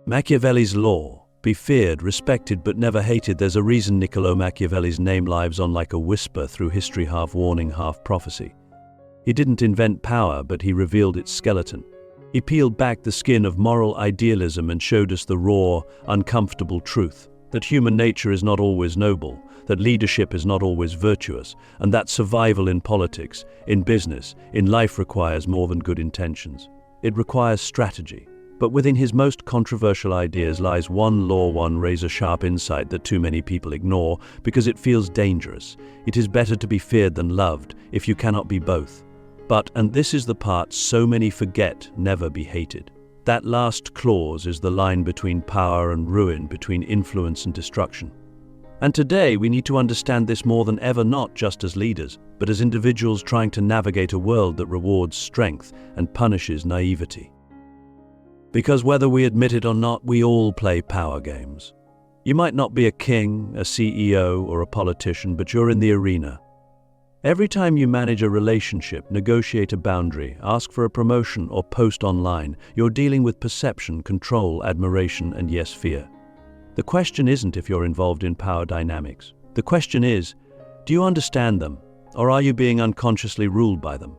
Machiavelli's law: be feared, respected, but never hated. There's a reason Niccolo Machiavelli's name lives on like a whisper through history, half warning, half prophecy. He didn't invent power, but he revealed its skeleton. He peeled back the skin of moral idealism and showed us the raw, uncomfortable truth: that human nature is not always noble, that leadership is not always virtuous, and that survival in politics, in business, in life requires more than good intentions. It requires strategy. But within his most controversial ideas lies one law, one razor-sharp insight that too many people ignore because it feels dangerous. It is better to be feared than loved if you cannot be both. But, and this is the part so many forget, never be hated. That last clause is the line between power and ruin, between influence and destruction. And today we need to understand this more than ever, not just as leaders, but as individuals trying to navigate a world that rewards strength and punishes naivety. Because whether we admit it or not, we all play power games. You might not be a king, a CEO, or a politician, but you're in the arena. Every time you manage a relationship, negotiate a boundary, ask for a promotion, or post online, you're dealing with perception, control, admiration, and yes, fear. The question isn't if you're involved in power dynamics. The question is, do you understand them, or are you being unconsciously ruled by them?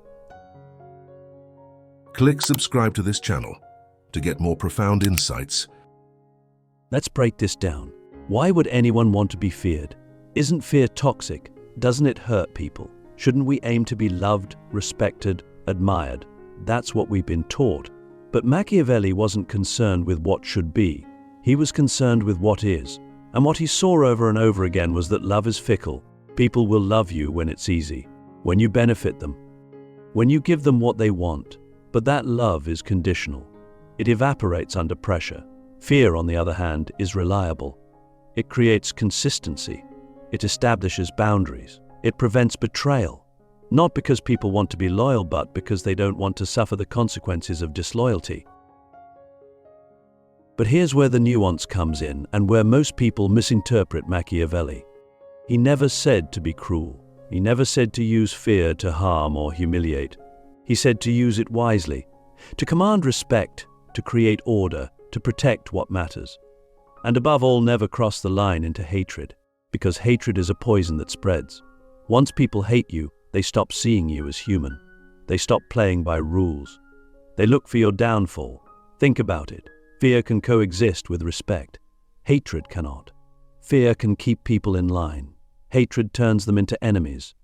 Click subscribe to this channel to get more profound insights. Let's break this down. Why would anyone want to be feared? Isn't fear toxic? Doesn't it hurt people? Shouldn't we aim to be loved, respected, admired? That's what we've been taught. But Machiavelli wasn't concerned with what should be. He was concerned with what is. And what he saw over and over again was that love is fickle. People will love you when it's easy, when you benefit them, when you give them what they want. But that love is conditional. It evaporates under pressure. Fear, on the other hand, is reliable. It creates consistency. It establishes boundaries. It prevents betrayal. Not because people want to be loyal, but because they don't want to suffer the consequences of disloyalty. But here's where the nuance comes in, and where most people misinterpret Machiavelli. He never said to be cruel. He never said to use fear to harm or humiliate. He said to use it wisely, to command respect, to create order, to protect what matters. And above all, never cross the line into hatred, because hatred is a poison that spreads. Once people hate you, they stop seeing you as human. They stop playing by rules. They look for your downfall. Think about it. Fear can coexist with respect. Hatred cannot. Fear can keep people in line. Hatred turns them into enemies.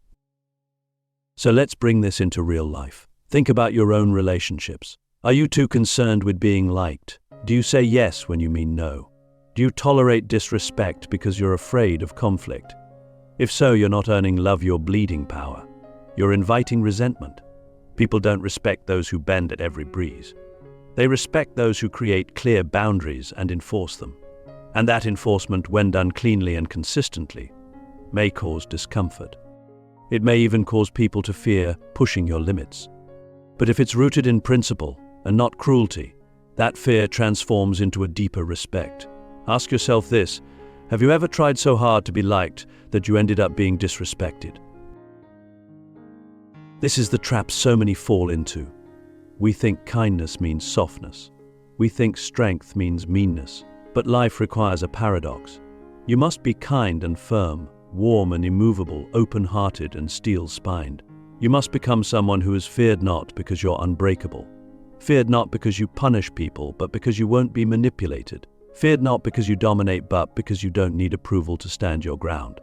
So let's bring this into real life. Think about your own relationships. Are you too concerned with being liked? Do you say yes when you mean no? Do you tolerate disrespect because you're afraid of conflict? If so, you're not earning love, you're bleeding power. You're inviting resentment. People don't respect those who bend at every breeze. They respect those who create clear boundaries and enforce them. And that enforcement, when done cleanly and consistently, may cause discomfort. It may even cause people to fear pushing your limits. But if it's rooted in principle and not cruelty, that fear transforms into a deeper respect. Ask yourself this: have you ever tried so hard to be liked that you ended up being disrespected? This is the trap so many fall into. We think kindness means softness. We think strength means meanness. But life requires a paradox. You must be kind and firm, warm and immovable, open-hearted and steel-spined. You must become someone who is feared not because you're unbreakable. Feared not because you punish people, but because you won't be manipulated. Feared not because you dominate, but because you don't need approval to stand your ground.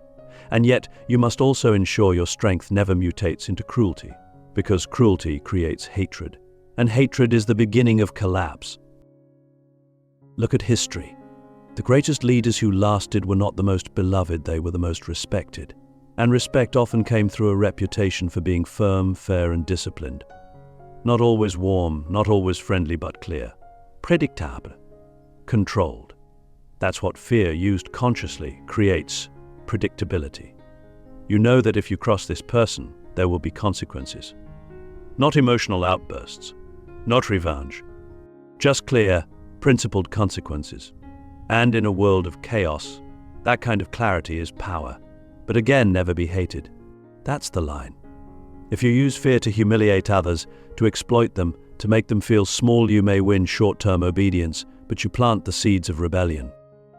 And yet, you must also ensure your strength never mutates into cruelty, because cruelty creates hatred. And hatred is the beginning of collapse. Look at history. The greatest leaders who lasted were not the most beloved, they were the most respected. And respect often came through a reputation for being firm, fair, and disciplined. Not always warm, not always friendly, but clear. Predictable. Controlled. That's what fear, used consciously, creates: predictability. You know that if you cross this person, there will be consequences. Not emotional outbursts, not revenge, just clear, principled consequences. And in a world of chaos, that kind of clarity is power. But again, never be hated. That's the line. If you use fear to humiliate others, to exploit them, to make them feel small, you may win short-term obedience, but you plant the seeds of rebellion.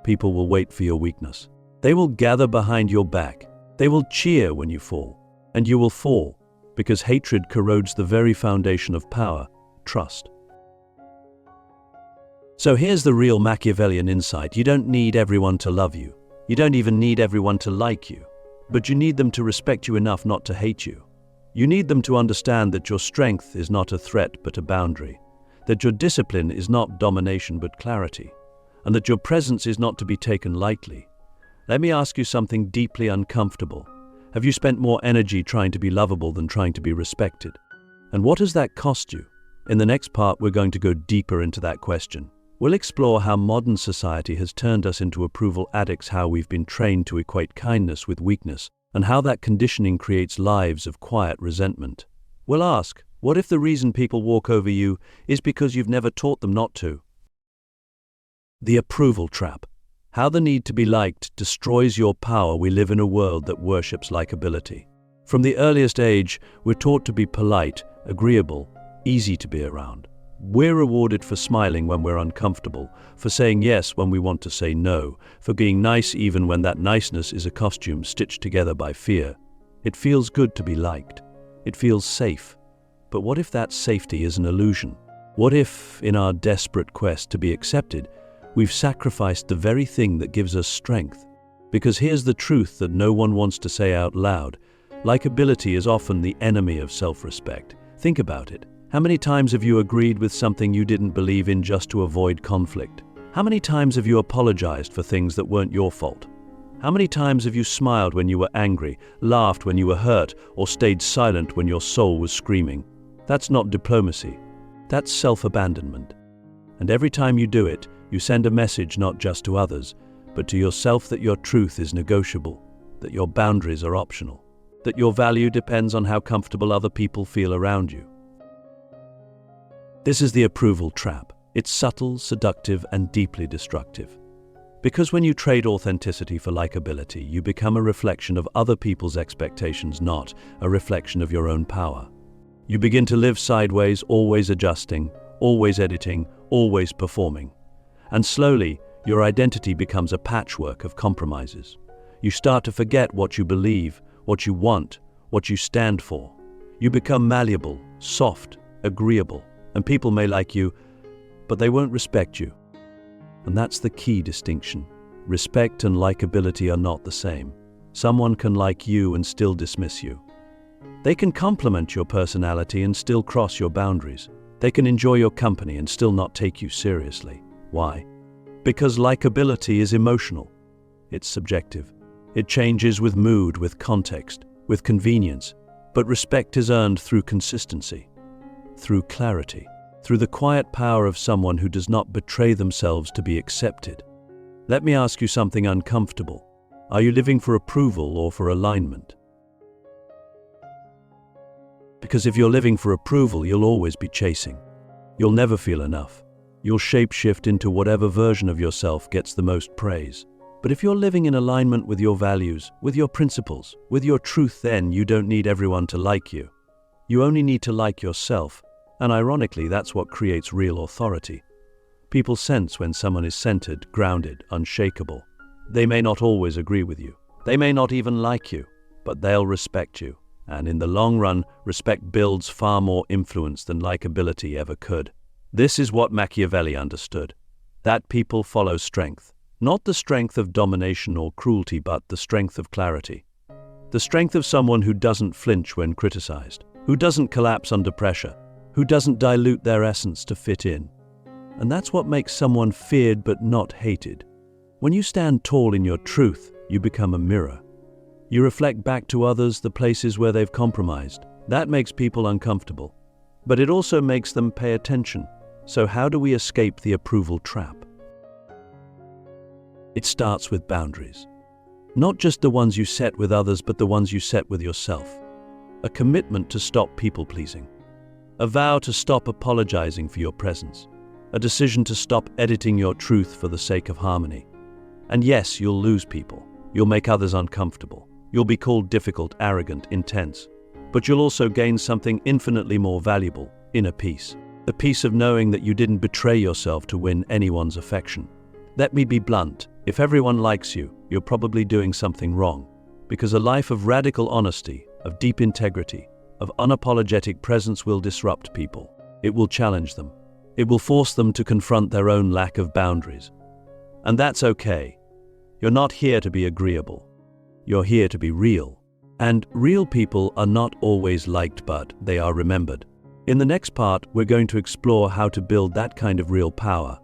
People will wait for your weakness. They will gather behind your back. They will cheer when you fall. And you will fall, because hatred corrodes the very foundation of power, trust. So here's the real Machiavellian insight. You don't need everyone to love you. You don't even need everyone to like you. But you need them to respect you enough not to hate you. You need them to understand that your strength is not a threat but a boundary, that your discipline is not domination but clarity, and that your presence is not to be taken lightly. Let me ask you something deeply uncomfortable. Have you spent more energy trying to be lovable than trying to be respected? And what has that cost you? In the next part, we're going to go deeper into that question. We'll explore how modern society has turned us into approval addicts, how we've been trained to equate kindness with weakness, and how that conditioning creates lives of quiet resentment. We'll ask, what if the reason people walk over you is because you've never taught them not to? The approval trap. How the need to be liked destroys your power. We live in a world that worships likability. From the earliest age, we're taught to be polite, agreeable, easy to be around. We're rewarded for smiling when we're uncomfortable, for saying yes when we want to say no, for being nice even when that niceness is a costume stitched together by fear. It feels good to be liked. It feels safe. But what if that safety is an illusion? What if, in our desperate quest to be accepted, we've sacrificed the very thing that gives us strength? Because here's the truth that no one wants to say out loud. Likability is often the enemy of self-respect. Think about it. How many times have you agreed with something you didn't believe in just to avoid conflict? How many times have you apologized for things that weren't your fault? How many times have you smiled when you were angry, laughed when you were hurt, or stayed silent when your soul was screaming? That's not diplomacy. That's self-abandonment. And every time you do it, you send a message not just to others, but to yourself that your truth is negotiable, that your boundaries are optional, that your value depends on how comfortable other people feel around you. This is the approval trap. It's subtle, seductive, and deeply destructive. Because when you trade authenticity for likability, you become a reflection of other people's expectations, not a reflection of your own power. You begin to live sideways, always adjusting, always editing, always performing. And slowly, your identity becomes a patchwork of compromises. You start to forget what you believe, what you want, what you stand for. You become malleable, soft, agreeable, and people may like you, but they won't respect you. And that's the key distinction. Respect and likability are not the same. Someone can like you and still dismiss you. They can compliment your personality and still cross your boundaries. They can enjoy your company and still not take you seriously. Why? Because likability is emotional. It's subjective. It changes with mood, with context, with convenience. But respect is earned through consistency, through clarity, through the quiet power of someone who does not betray themselves to be accepted. Let me ask you something uncomfortable. Are you living for approval or for alignment? Because if you're living for approval, you'll always be chasing. You'll never feel enough. You'll shape-shift into whatever version of yourself gets the most praise. But if you're living in alignment with your values, with your principles, with your truth, then you don't need everyone to like you. You only need to like yourself. And ironically, that's what creates real authority. People sense when someone is centered, grounded, unshakable. They may not always agree with you. They may not even like you, but they'll respect you. And in the long run, respect builds far more influence than likability ever could. This is what Machiavelli understood. That people follow strength. Not the strength of domination or cruelty, but the strength of clarity. The strength of someone who doesn't flinch when criticized, who doesn't collapse under pressure, who doesn't dilute their essence to fit in. And that's what makes someone feared but not hated. When you stand tall in your truth, you become a mirror. You reflect back to others the places where they've compromised. That makes people uncomfortable. But it also makes them pay attention. So how do we escape the approval trap? It starts with boundaries. Not just the ones you set with others, but the ones you set with yourself. A commitment to stop people-pleasing. A vow to stop apologizing for your presence. A decision to stop editing your truth for the sake of harmony. And yes, you'll lose people. You'll make others uncomfortable. You'll be called difficult, arrogant, intense. But you'll also gain something infinitely more valuable, inner peace. The peace of knowing that you didn't betray yourself to win anyone's affection. Let me be blunt. If everyone likes you, you're probably doing something wrong. Because a life of radical honesty, of deep integrity, of unapologetic presence will disrupt people. It will challenge them. It will force them to confront their own lack of boundaries. And that's okay. You're not here to be agreeable. You're here to be real. And real people are not always liked, but they are remembered. In the next part, we're going to explore how to build that kind of real power.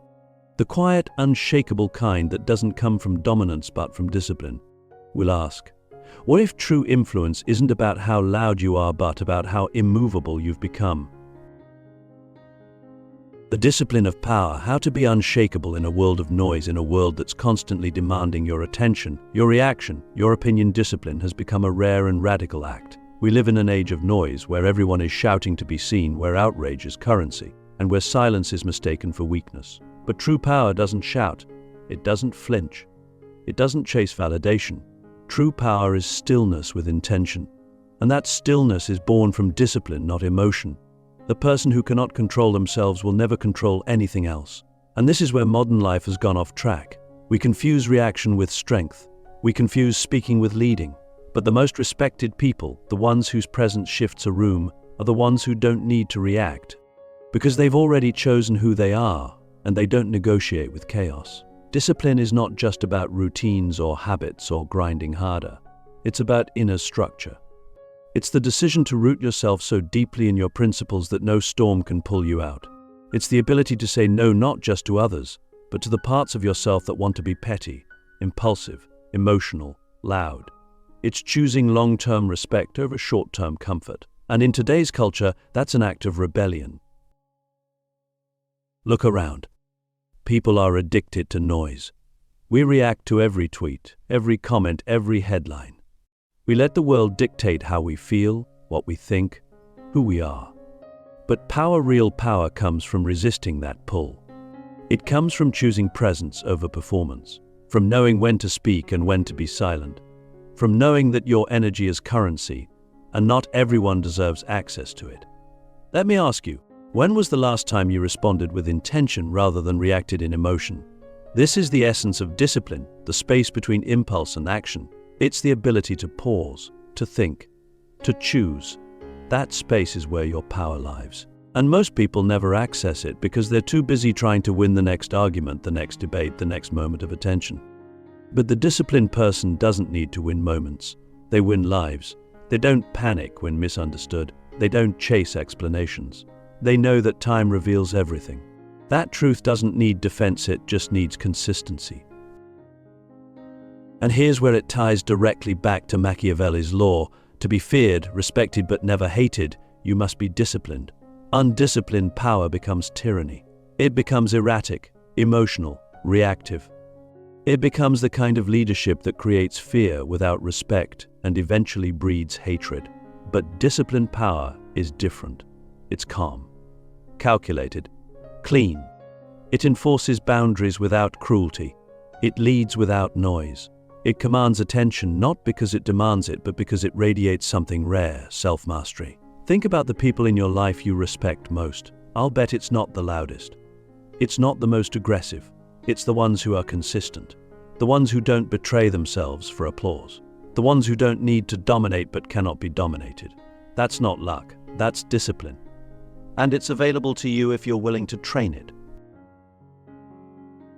The quiet, unshakable kind that doesn't come from dominance but from discipline. We'll ask, what if true influence isn't about how loud you are but about how immovable you've become? The discipline of power, how to be unshakable in a world of noise, in a world that's constantly demanding your attention, your reaction, your opinion. Discipline has become a rare and radical act. We live in an age of noise where everyone is shouting to be seen, where outrage is currency, and where silence is mistaken for weakness. But true power doesn't shout. It doesn't flinch. It doesn't chase validation. True power is stillness with intention. And that stillness is born from discipline, not emotion. The person who cannot control themselves will never control anything else. And this is where modern life has gone off track. We confuse reaction with strength. We confuse speaking with leading. But the most respected people, the ones whose presence shifts a room, are the ones who don't need to react. Because they've already chosen who they are, and they don't negotiate with chaos. Discipline is not just about routines or habits or grinding harder. It's about inner structure. It's the decision to root yourself so deeply in your principles that no storm can pull you out. It's the ability to say no not just to others, but to the parts of yourself that want to be petty, impulsive, emotional, loud. It's choosing long-term respect over short-term comfort. And in today's culture, that's an act of rebellion. Look around. People are addicted to noise. We react to every tweet, every comment, every headline. We let the world dictate how we feel, what we think, who we are. But power, real power, comes from resisting that pull. It comes from choosing presence over performance, from knowing when to speak and when to be silent, from knowing that your energy is currency and not everyone deserves access to it. Let me ask you, when was the last time you responded with intention rather than reacted in emotion? This is the essence of discipline, the space between impulse and action. It's the ability to pause, to think, to choose. That space is where your power lives. And most people never access it because they're too busy trying to win the next argument, the next debate, the next moment of attention. But the disciplined person doesn't need to win moments. They win lives. They don't panic when misunderstood. They don't chase explanations. They know that time reveals everything. That truth doesn't need defense, it just needs consistency. And here's where it ties directly back to Machiavelli's law. To be feared, respected but never hated, you must be disciplined. Undisciplined power becomes tyranny. It becomes erratic, emotional, reactive. It becomes the kind of leadership that creates fear without respect and eventually breeds hatred. But disciplined power is different. It's calm, calculated, clean. It enforces boundaries without cruelty. It leads without noise. It commands attention not because it demands it, but because it radiates something rare, self-mastery. Think about the people in your life you respect most. I'll bet it's not the loudest. It's not the most aggressive. It's the ones who are consistent. The ones who don't betray themselves for applause. The ones who don't need to dominate but cannot be dominated. That's not luck. That's discipline. And it's available to you if you're willing to train it.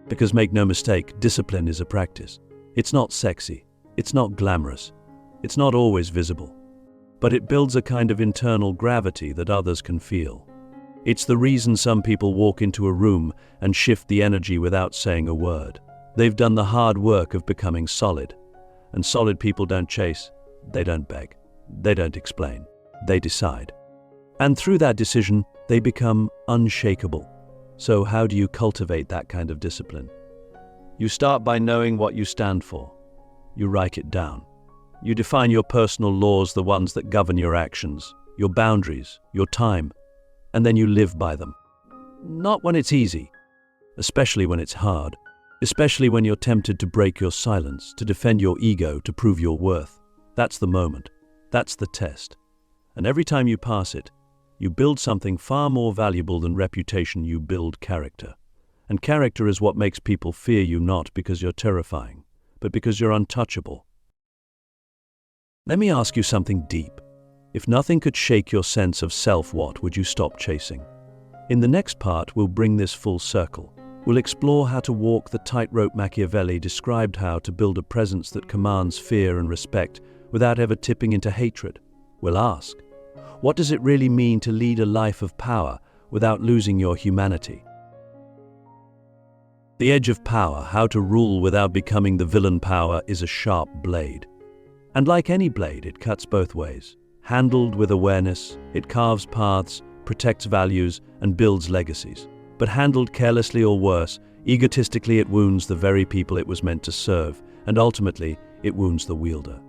Because make no mistake, discipline is a practice. It's not sexy. It's not glamorous. It's not always visible. But it builds a kind of internal gravity that others can feel. It's the reason some people walk into a room and shift the energy without saying a word. They've done the hard work of becoming solid. And solid people don't chase. They don't beg. They don't explain. They decide. And through that decision, they become unshakable. So how do you cultivate that kind of discipline? You start by knowing what you stand for. You write it down. You define your personal laws, the ones that govern your actions, your boundaries, your time, and then you live by them. Not when it's easy, especially when it's hard, especially when you're tempted to break your silence, to defend your ego, to prove your worth. That's the moment. That's the test. And every time you pass it, you build something far more valuable than reputation. You build character. And character is what makes people fear you, not because you're terrifying, but because you're untouchable. Let me ask you something deep. If nothing could shake your sense of self, what would you stop chasing? In the next part, we'll bring this full circle. We'll explore how to walk the tightrope Machiavelli described, how to build a presence that commands fear and respect without ever tipping into hatred. We'll ask, what does it really mean to lead a life of power without losing your humanity? The edge of power, how to rule without becoming the villain. Power is a sharp blade. And like any blade, it cuts both ways. Handled with awareness, it carves paths, protects values, and builds legacies. But handled carelessly or worse, egotistically, it wounds the very people it was meant to serve, and ultimately, it wounds the wielder.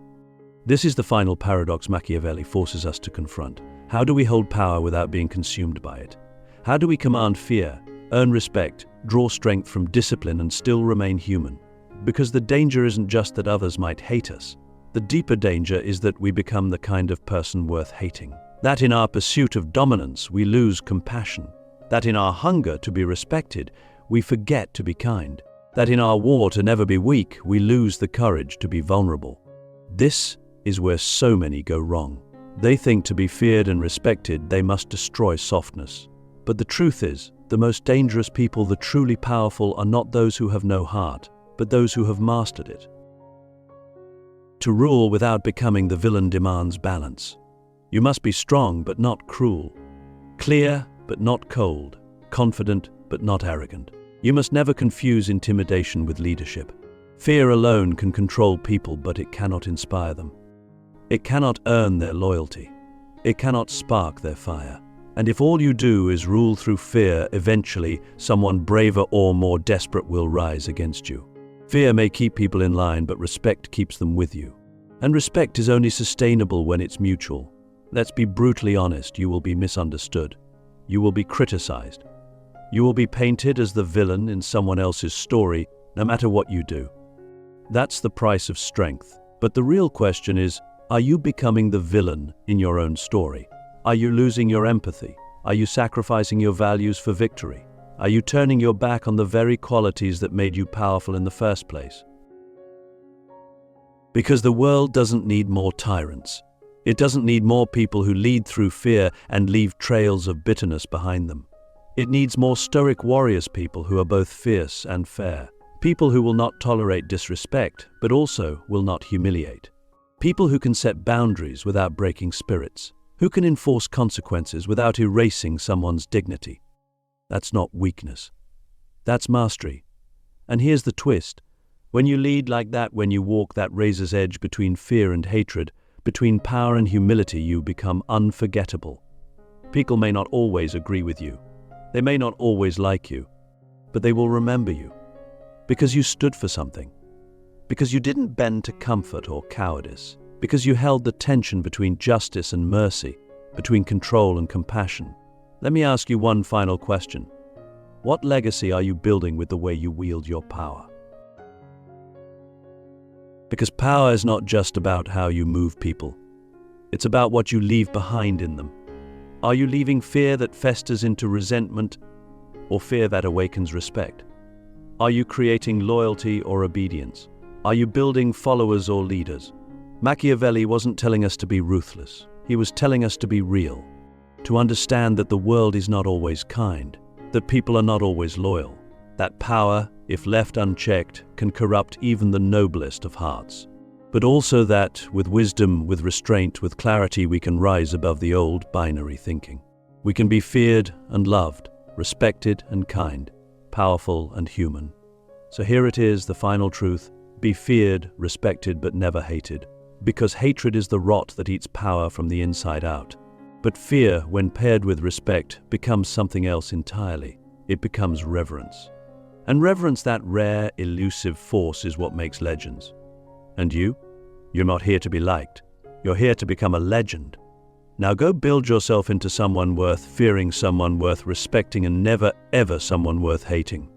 This is the final paradox Machiavelli forces us to confront. How do we hold power without being consumed by it? How do we command fear, earn respect, draw strength from discipline, and still remain human? Because the danger isn't just that others might hate us. The deeper danger is that we become the kind of person worth hating. That in our pursuit of dominance, we lose compassion. That in our hunger to be respected, we forget to be kind. That in our war to never be weak, we lose the courage to be vulnerable. This is where so many go wrong. They think to be feared and respected, they must destroy softness. But the truth is, the most dangerous people, the truly powerful, are not those who have no heart, but those who have mastered it. To rule without becoming the villain demands balance. You must be strong but not cruel, clear but not cold, confident but not arrogant. You must never confuse intimidation with leadership. Fear alone can control people, but it cannot inspire them. It cannot earn their loyalty. It cannot spark their fire. And if all you do is rule through fear, eventually someone braver or more desperate will rise against you. Fear may keep people in line, but respect keeps them with you. And respect is only sustainable when it's mutual. Let's be brutally honest, you will be misunderstood. You will be criticized. You will be painted as the villain in someone else's story, no matter what you do. That's the price of strength. But the real question is, are you becoming the villain in your own story? Are you losing your empathy? Are you sacrificing your values for victory? Are you turning your back on the very qualities that made you powerful in the first place? Because the world doesn't need more tyrants. It doesn't need more people who lead through fear and leave trails of bitterness behind them. It needs more stoic warriors, people who are both fierce and fair. People who will not tolerate disrespect, but also will not humiliate. People who can set boundaries without breaking spirits. Who can enforce consequences without erasing someone's dignity. That's not weakness. That's mastery. And here's the twist. When you lead like that, when you walk that razor's edge between fear and hatred, between power and humility, you become unforgettable. People may not always agree with you. They may not always like you, but they will remember you. Because you stood for something. Because you didn't bend to comfort or cowardice. Because you held the tension between justice and mercy, between control and compassion. Let me ask you one final question. What legacy are you building with the way you wield your power? Because power is not just about how you move people. It's about what you leave behind in them. Are you leaving fear that festers into resentment, or fear that awakens respect? Are you creating loyalty or obedience? Are you building followers or leaders? Machiavelli wasn't telling us to be ruthless. He was telling us to be real, to understand that the world is not always kind, that people are not always loyal, that power, if left unchecked, can corrupt even the noblest of hearts. But also that, with wisdom, with restraint, with clarity, we can rise above the old binary thinking. We can be feared and loved, respected and kind, powerful and human. So here it is, the final truth. Be feared, respected, but never hated. Because hatred is the rot that eats power from the inside out. But fear, when paired with respect, becomes something else entirely. It becomes reverence. And reverence, that rare, elusive force, is what makes legends. And you? You're not here to be liked. You're here to become a legend. Now go build yourself into someone worth fearing, someone worth respecting, and never ever someone worth hating.